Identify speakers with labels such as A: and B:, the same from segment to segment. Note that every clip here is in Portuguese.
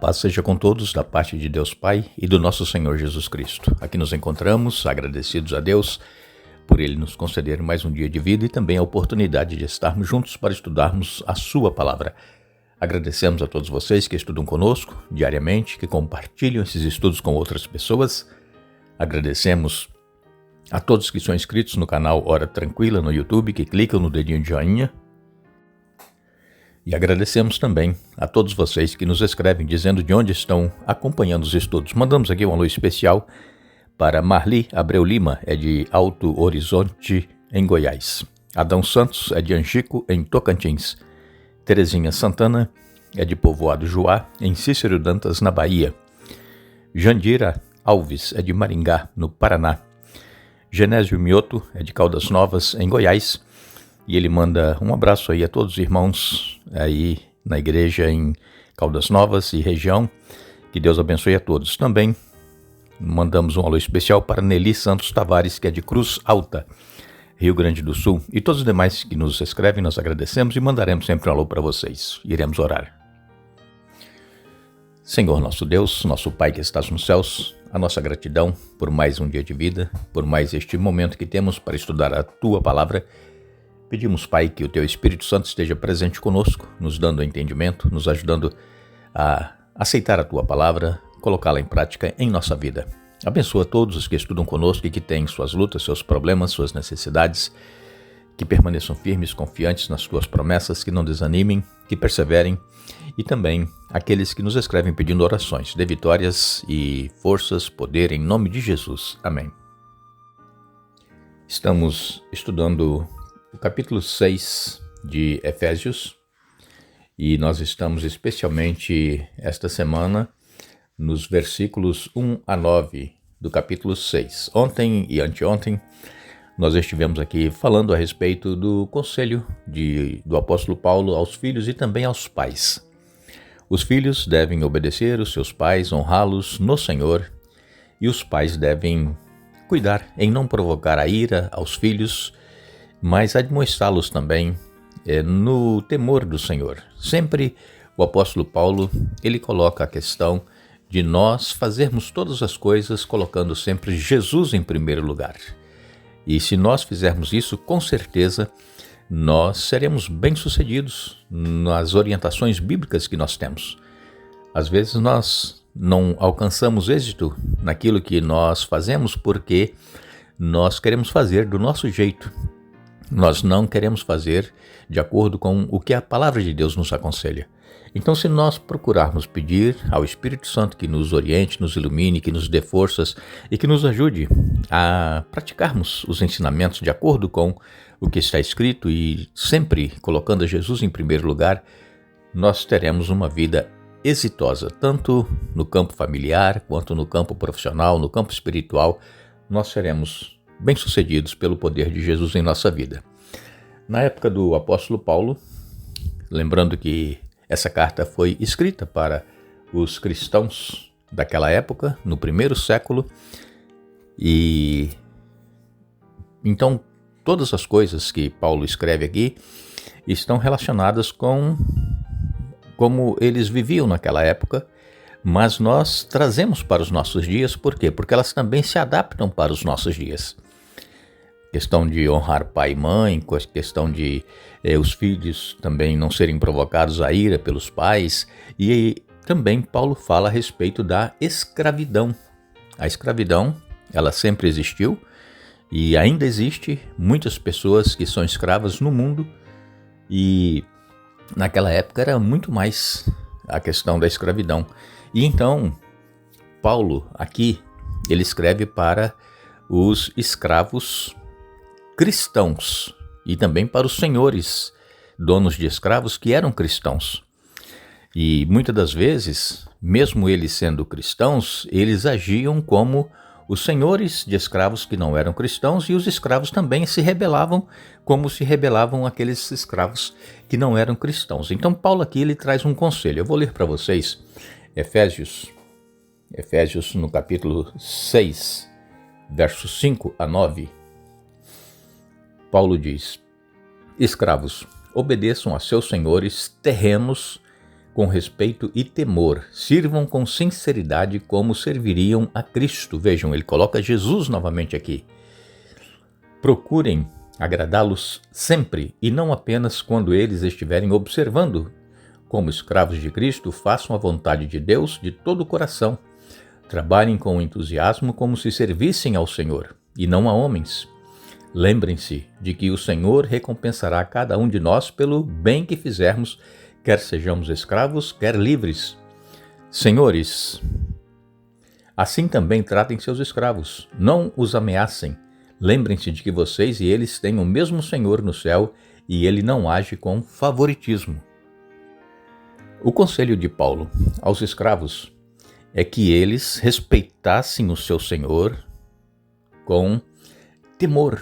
A: paz seja com todos, da parte de Deus Pai e do nosso Senhor Jesus Cristo. Aqui nos encontramos, agradecidos a Deus por Ele nos conceder mais um dia de vida e também a oportunidade de estarmos juntos para estudarmos a Sua Palavra. Agradecemos a todos vocês que estudam conosco diariamente, que compartilham esses estudos com outras pessoas. Agradecemos a todos que são inscritos no canal Hora Tranquila no YouTube, que clicam no dedinho de joinha. E agradecemos também a todos vocês que nos escrevem dizendo de onde estão acompanhando os estudos. Mandamos aqui um alô especial para Marli Abreu Lima, é de Alto Horizonte, em Goiás. Adão Santos é de Angico, em Tocantins. Terezinha Santana é de Povoado Juá, em Cícero Dantas, na Bahia. Jandira Alves é de Maringá, no Paraná. Genésio Mioto é de Caldas Novas, em Goiás. E ele manda um abraço aí a todos os irmãos aí na igreja em Caldas Novas e região. Que Deus abençoe a todos. Também mandamos um alô especial para Nelly Santos Tavares, que é de Cruz Alta, Rio Grande do Sul. E todos os demais que nos escrevem, nós agradecemos e mandaremos sempre um alô para vocês. Iremos orar. Senhor nosso Deus, nosso Pai que estás nos céus, a nossa gratidão por mais um dia de vida, por mais este momento que temos para estudar a Tua Palavra. Pedimos, Pai, que o Teu Espírito Santo esteja presente conosco, nos dando entendimento, nos ajudando a aceitar a Tua Palavra, colocá-la em prática em nossa vida. Abençoa todos os que estudam conosco e que têm suas lutas, seus problemas, suas necessidades, que permaneçam firmes, confiantes nas Tuas promessas, que não desanimem, que perseverem, e também aqueles que nos escrevem pedindo orações, dê vitórias e forças, poder, em nome de Jesus. Amém. Estamos estudando o capítulo 6 de Efésios, e nós estamos especialmente esta semana nos versículos 1 a 9 do capítulo 6. Ontem e anteontem nós estivemos aqui falando a respeito do conselho do apóstolo Paulo aos filhos e também aos pais. Os filhos devem obedecer os seus pais, honrá-los no Senhor, e os pais devem cuidar em não provocar a ira aos filhos, mas admoestá-los também no temor do Senhor. Sempre o apóstolo Paulo, ele coloca a questão de nós fazermos todas as coisas colocando sempre Jesus em primeiro lugar. E se nós fizermos isso, com certeza nós seremos bem-sucedidos nas orientações bíblicas que nós temos. Às vezes nós não alcançamos êxito naquilo que nós fazemos porque nós queremos fazer do nosso jeito. Nós não queremos fazer de acordo com o que a palavra de Deus nos aconselha. Então, se nós procurarmos pedir ao Espírito Santo que nos oriente, nos ilumine, que nos dê forças e que nos ajude a praticarmos os ensinamentos de acordo com o que está escrito e sempre colocando Jesus em primeiro lugar, nós teremos uma vida exitosa, tanto no campo familiar, quanto no campo profissional, no campo espiritual. Nós seremos bem-sucedidos pelo poder de Jesus em nossa vida. Na época do apóstolo Paulo, lembrando que essa carta foi escrita para os cristãos daquela época, no primeiro século, e então todas as coisas que Paulo escreve aqui estão relacionadas com como eles viviam naquela época, mas nós trazemos para os nossos dias. Por quê? Porque elas também se adaptam para os nossos dias. Questão de honrar pai e mãe, questão de os filhos também não serem provocados à ira pelos pais. E também Paulo fala a respeito da escravidão. A escravidão, ela sempre existiu e ainda existe muitas pessoas que são escravas no mundo. E naquela época era muito mais a questão da escravidão. E então, Paulo aqui, ele escreve para os escravos cristãos e também para os senhores, donos de escravos que eram cristãos. E muitas das vezes, mesmo eles sendo cristãos, eles agiam como os senhores de escravos que não eram cristãos, e os escravos também se rebelavam como se rebelavam aqueles escravos que não eram cristãos. Então Paulo aqui ele traz um conselho. Eu vou ler para vocês Efésios no capítulo 6, versos 5 a 9. Paulo diz: Escravos, obedeçam a seus senhores terrenos com respeito e temor. Sirvam com sinceridade como serviriam a Cristo. Vejam, ele coloca Jesus novamente aqui. Procurem agradá-los sempre e não apenas quando eles estiverem observando. Como escravos de Cristo, façam a vontade de Deus de todo o coração. Trabalhem com entusiasmo como se servissem ao Senhor e não a homens. Lembrem-se de que o Senhor recompensará cada um de nós pelo bem que fizermos, quer sejamos escravos, quer livres. Senhores, assim também tratem seus escravos. Não os ameacem. Lembrem-se de que vocês e eles têm o mesmo Senhor no céu e ele não age com favoritismo. O conselho de Paulo aos escravos é que eles respeitassem o seu Senhor com temor,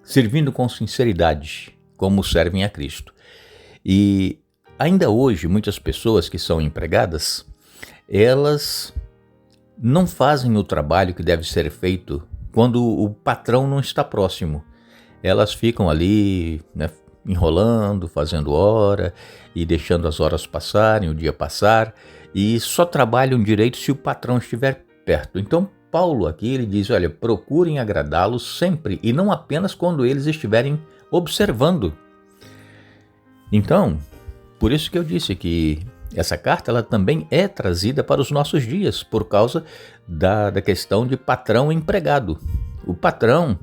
A: servindo com sinceridade, como servem a Cristo. E ainda hoje, muitas pessoas que são empregadas, elas não fazem o trabalho que deve ser feito quando o patrão não está próximo. Elas ficam ali, enrolando, fazendo hora e deixando as horas passarem, o dia passar, e só trabalham direito se o patrão estiver perto. Então, Paulo aqui, ele diz, olha, procurem agradá-los sempre e não apenas quando eles estiverem observando. Então, por isso que eu disse que essa carta ela também é trazida para os nossos dias, por causa da questão de patrão e empregado. O patrão,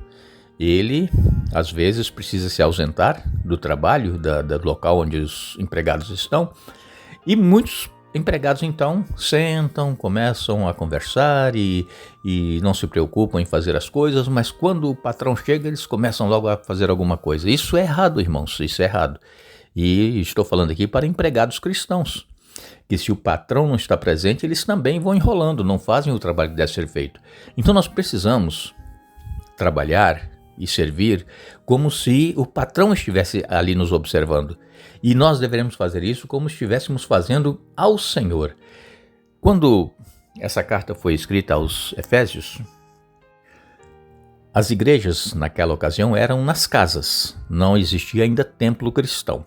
A: ele às vezes precisa se ausentar do trabalho, do local onde os empregados estão, e muitos empregados então sentam, começam a conversar e não se preocupam em fazer as coisas, mas quando o patrão chega, eles começam logo a fazer alguma coisa. Isso é errado, irmãos, isso é errado. E estou falando aqui para empregados cristãos, que se o patrão não está presente, eles também vão enrolando, não fazem o trabalho que deve ser feito. Então nós precisamos trabalhar e servir como se o patrão estivesse ali nos observando. E nós deveremos fazer isso como se estivéssemos fazendo ao Senhor. Quando essa carta foi escrita aos Efésios, as igrejas naquela ocasião eram nas casas, não existia ainda templo cristão.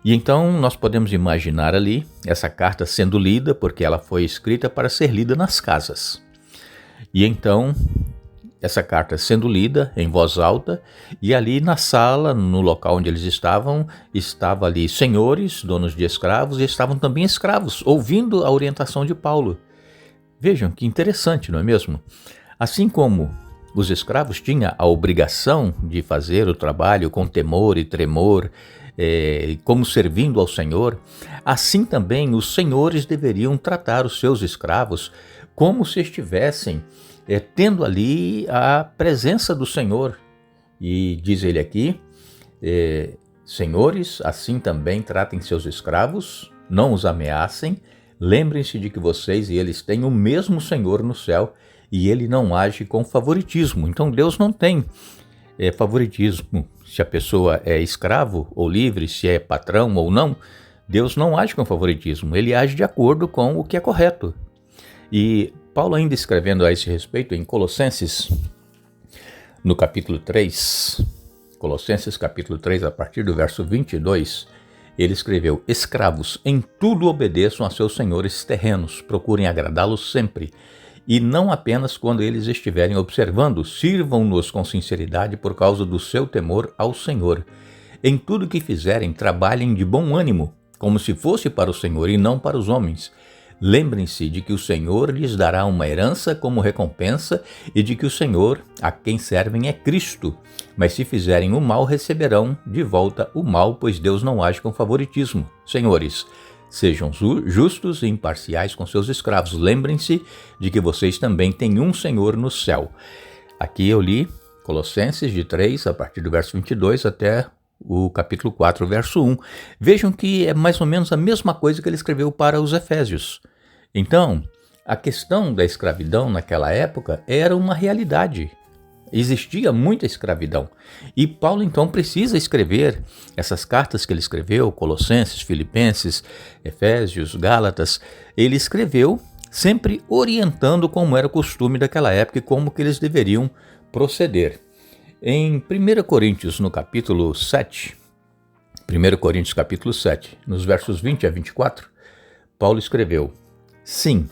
A: E então nós podemos imaginar ali essa carta sendo lida, porque ela foi escrita para ser lida nas casas. E então essa carta sendo lida em voz alta, e ali na sala, no local onde eles estavam ali senhores, donos de escravos, e estavam também escravos, ouvindo a orientação de Paulo. Vejam que interessante, não é mesmo? Assim como os escravos tinham a obrigação de fazer o trabalho com temor e tremor, como servindo ao Senhor, assim também os senhores deveriam tratar os seus escravos como se estivessem tendo ali a presença do Senhor. E diz ele aqui, senhores, assim também tratem seus escravos, não os ameacem, lembrem-se de que vocês e eles têm o mesmo Senhor no céu e ele não age com favoritismo. Então Deus não tem favoritismo. Se a pessoa é escravo ou livre, se é patrão ou não, Deus não age com favoritismo, ele age de acordo com o que é correto. E Paulo ainda escrevendo a esse respeito em Colossenses, no capítulo 3, Colossenses capítulo 3, a partir do verso 22, ele escreveu, escravos, em tudo obedeçam a seus senhores terrenos, procurem agradá-los sempre, e não apenas quando eles estiverem observando, sirvam-nos com sinceridade por causa do seu temor ao Senhor. Em tudo que fizerem, trabalhem de bom ânimo, como se fosse para o Senhor e não para os homens. Lembrem-se de que o Senhor lhes dará uma herança como recompensa e de que o Senhor, a quem servem, é Cristo. Mas se fizerem o mal, receberão de volta o mal, pois Deus não age com favoritismo. Senhores, sejam justos e imparciais com seus escravos. Lembrem-se de que vocês também têm um Senhor no céu. Aqui eu li Colossenses de 3, a partir do verso 22 até o capítulo 4, verso 1. Vejam que é mais ou menos a mesma coisa que ele escreveu para os Efésios. Então, a questão da escravidão naquela época era uma realidade. Existia muita escravidão. E Paulo, então, precisa escrever essas cartas que ele escreveu, Colossenses, Filipenses, Efésios, Gálatas. Ele escreveu sempre orientando como era o costume daquela época e como que eles deveriam proceder. Em 1 Coríntios, no capítulo 7, 1 Coríntios capítulo 7, nos versos 20 a 24, Paulo escreveu: Sim,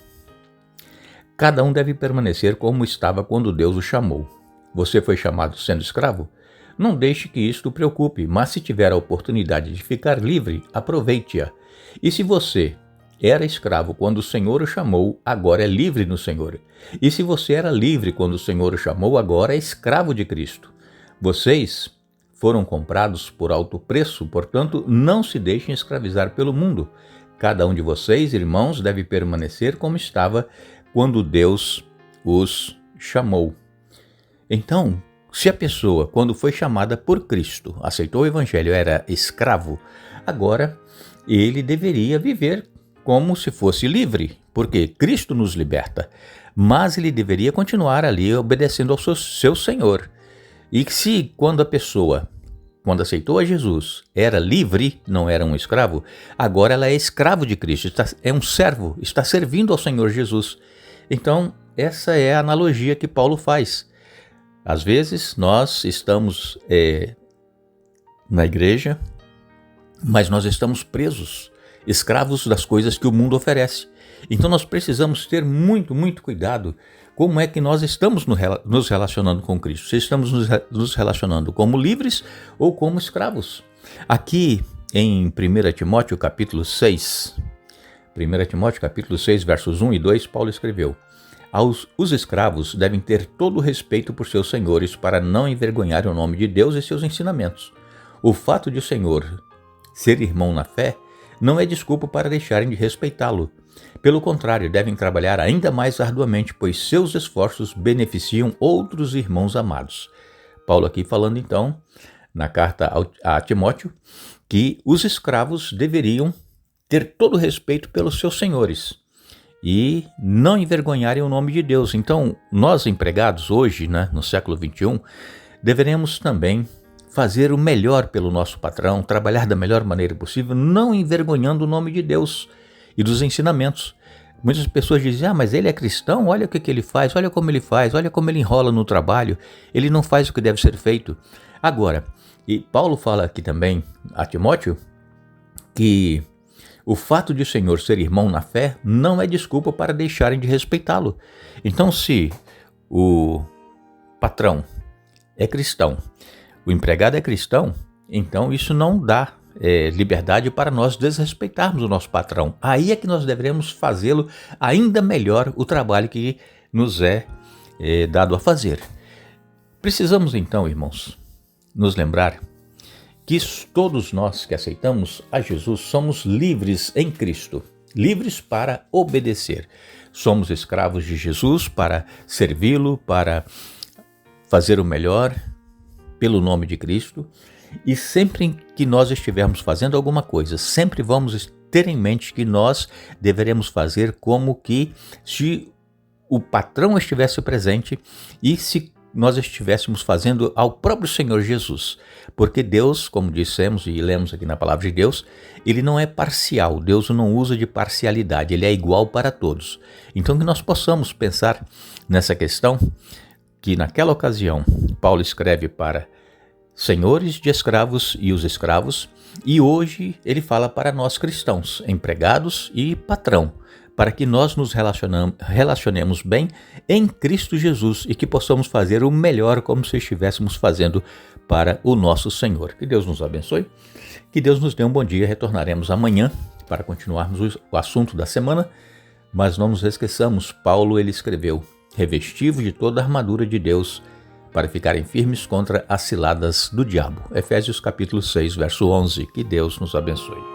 A: cada um deve permanecer como estava quando Deus o chamou. Você foi chamado sendo escravo? Não deixe que isto o preocupe, mas se tiver a oportunidade de ficar livre, aproveite-a. E se você era escravo quando o Senhor o chamou, agora é livre no Senhor. E se você era livre quando o Senhor o chamou, agora é escravo de Cristo. Vocês foram comprados por alto preço, portanto, não se deixem escravizar pelo mundo. Cada um de vocês, irmãos, deve permanecer como estava quando Deus os chamou. Então, se a pessoa, quando foi chamada por Cristo, aceitou o Evangelho, era escravo, agora ele deveria viver como se fosse livre, porque Cristo nos liberta, mas ele deveria continuar ali obedecendo ao seu Senhor. E se quando a pessoa, quando aceitou a Jesus, era livre, não era um escravo, agora ela é escravo de Cristo, é um servo, está servindo ao Senhor Jesus. Então, essa é a analogia que Paulo faz. Às vezes, nós estamos na igreja, mas nós estamos presos, escravos das coisas que o mundo oferece. Então, nós precisamos ter muito, muito cuidado como é que nós estamos nos relacionando com Cristo. Se estamos nos relacionando como livres ou como escravos. Aqui em 1 Timóteo capítulo 6, 1 Timóteo capítulo 6, versos 1 e 2, Paulo escreveu: Os escravos devem ter todo o respeito por seus senhores para não envergonhar o nome de Deus e seus ensinamentos. O fato de o Senhor ser irmão na fé não é desculpa para deixarem de respeitá-lo. Pelo contrário, devem trabalhar ainda mais arduamente, pois seus esforços beneficiam outros irmãos amados. Paulo aqui falando então, na carta a Timóteo, que os escravos deveriam ter todo o respeito pelos seus senhores e não envergonharem o nome de Deus. Então, nós empregados hoje, no século XXI, deveremos também fazer o melhor pelo nosso patrão, trabalhar da melhor maneira possível, não envergonhando o nome de Deus e dos ensinamentos. Muitas pessoas dizem: mas ele é cristão, olha o que ele faz, olha como ele enrola no trabalho, ele não faz o que deve ser feito. Agora, e Paulo fala aqui também a Timóteo que o fato de o Senhor ser irmão na fé não é desculpa para deixarem de respeitá-lo. Então, se o patrão é cristão, o empregado é cristão, então isso não dá liberdade para nós desrespeitarmos o nosso patrão. Aí é que nós devemos fazê-lo ainda melhor, o trabalho que nos é dado a fazer. Precisamos então, irmãos, nos lembrar que todos nós que aceitamos a Jesus somos livres em Cristo, livres para obedecer. Somos escravos de Jesus para servi-lo, para fazer o melhor pelo nome de Cristo. E sempre que nós estivermos fazendo alguma coisa, sempre vamos ter em mente que nós deveremos fazer como que se o patrão estivesse presente e se nós estivéssemos fazendo ao próprio Senhor Jesus. Porque Deus, como dissemos e lemos aqui na palavra de Deus, ele não é parcial, Deus não usa de parcialidade, ele é igual para todos. Então que nós possamos pensar nessa questão, que naquela ocasião Paulo escreve para senhores de escravos e os escravos, e hoje ele fala para nós cristãos, empregados e patrão, para que nós nos relacionemos bem em Cristo Jesus e que possamos fazer o melhor como se estivéssemos fazendo para o nosso Senhor. Que Deus nos abençoe, que Deus nos dê um bom dia. Retornaremos amanhã para continuarmos o assunto da semana, mas não nos esqueçamos, Paulo ele escreveu: revestivos de toda a armadura de Deus, para ficarem firmes contra as ciladas do diabo. Efésios capítulo 6, verso 11. Que Deus nos abençoe.